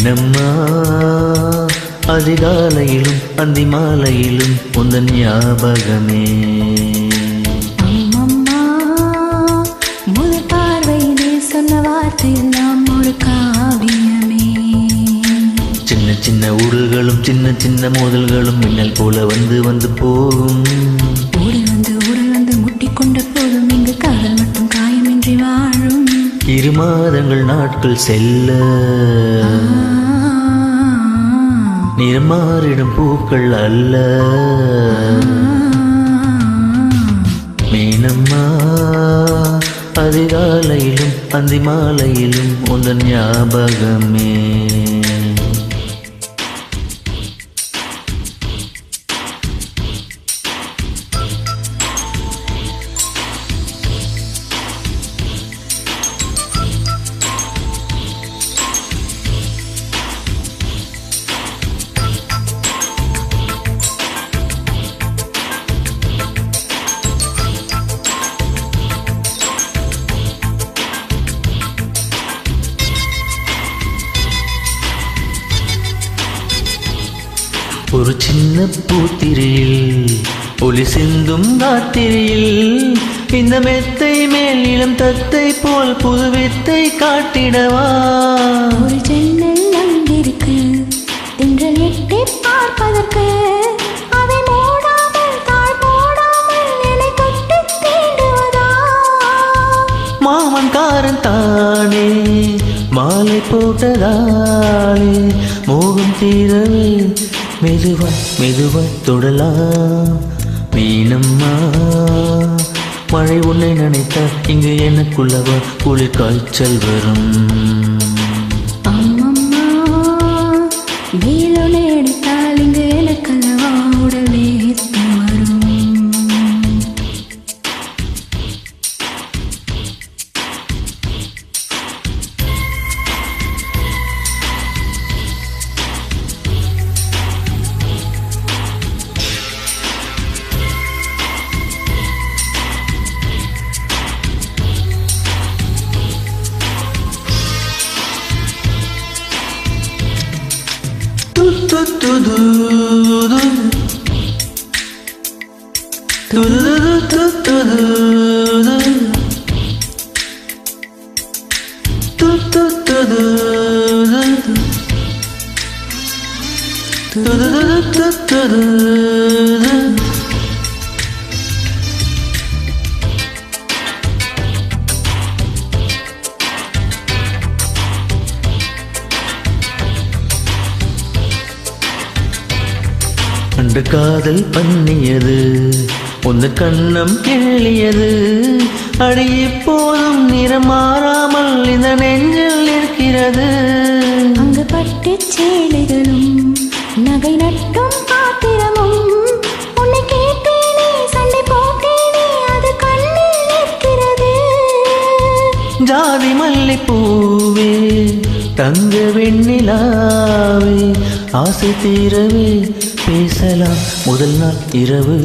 மீனம்மா அதிகாலையிலும் அந்தி மாலையிலும் உந்தன் ஞாபகமே. அம்மம்மா முதல் பார்வையிலே சொன்ன வார்த்தையெல்லாம் ஒரு காவியமே. சின்ன சின்ன ஊடல்களும் சின்ன சின்ன மோதல்களும் மின்னல் போல வந்து வந்து போகும். ஊடல் வந்து முட்டிக்கொண்ட போதும் இங்கு காதல் மட்டும் காயமின்றி வாழும். 2 மாதங்கள் நாட்கள் செல்ல நிறமாறிடும் பூக்கள் அல்ல. மீனம்மா அதிகாலையிலும் அந்தி மாலையிலும் உந்தன் ஞாபகமே. ஒரு சின்ன பூத்திரையில் ஒளி சிந்தும் ராத்திரியில் இந்த மெத்தை மேல் இளம் தத்தை போல் புது வித்தை காட்டிடவா. ஒரு ஜன்னல் அங்கிருக்கு திங்கள் எட்டி பார்ப்பதற்கு. அதை மூடாமல் தாழ் போடாமல் என்னை தொட்டு தீண்டுவதா. மாமன்காரன் தானே மாலை போட்டதாலே மோகம் தீரவே மெதுவா மெதுவா தொடலாம். மீனம்மா மழை உன்னை நினைத்தா இங்கு எனக்குள்ளவா குளிர் காய்ச்சல் வரும். அம்மம்மா வெயிலொன்று அடித்தால் இங்கு எனக்கல்லவா உடல் வேர்த்து வரும். அன்று காதல் பண்ணியது உந்த கண்ணம் கிள்ளியது. அடி இப்போதும் நிறம் மாறாமல் இந்த நெஞ்சில் இருக்கிறது. அங்கு பட்டு சேலைகளும் நகை நட்டும் பாத்திரமும். உன்னை கேட்டேனே சண்டை போட்டேனே அது கண்ணில் நிற்கிறது. ஜாதி மல்லிப்பூவே தங்க வெண்ணிலாவே ஆசை தீரவே பேசலாம் முதல் நாள் இரவு.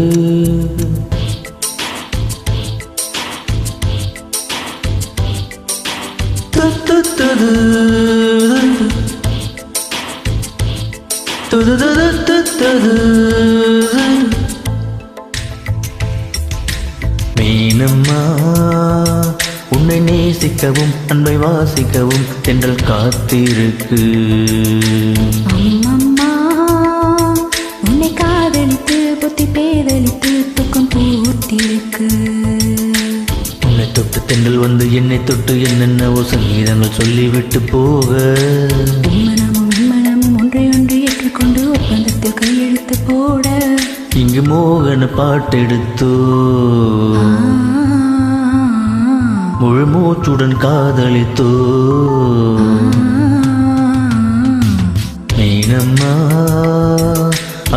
மீனம்மா உன்னை நேசிக்கவும் அன்பை வாசிக்கவும் தென்றல் காத்திருக்கு. அம்மம்மா உன்னை காதலித்து புத்தி பேதலித்து துக்கம் பூத்திருக்கு. உன்னை தொட்டு தென்றல் வந்து என்னை தொட்டு என்னென்னவோ சங்கீதங்கள் சொல்லிவிட்டு போக. மனமும் ஒன்றையொன்று ஏற்றுக்கொண்டு ஒப்பந்தத்தில் கையெழுத்து போட. இங்கு மோகன பாட்டெடுத்தோ முழு மூச்சுடன் காதலித்தோ. மீனம்மா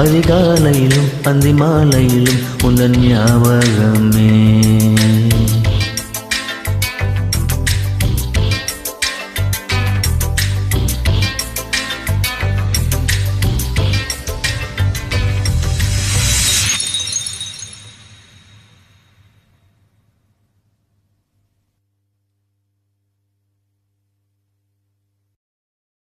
அதிகாலையிலும் அந்தி மாலையிலும் உந்தன் ஞாபகமே.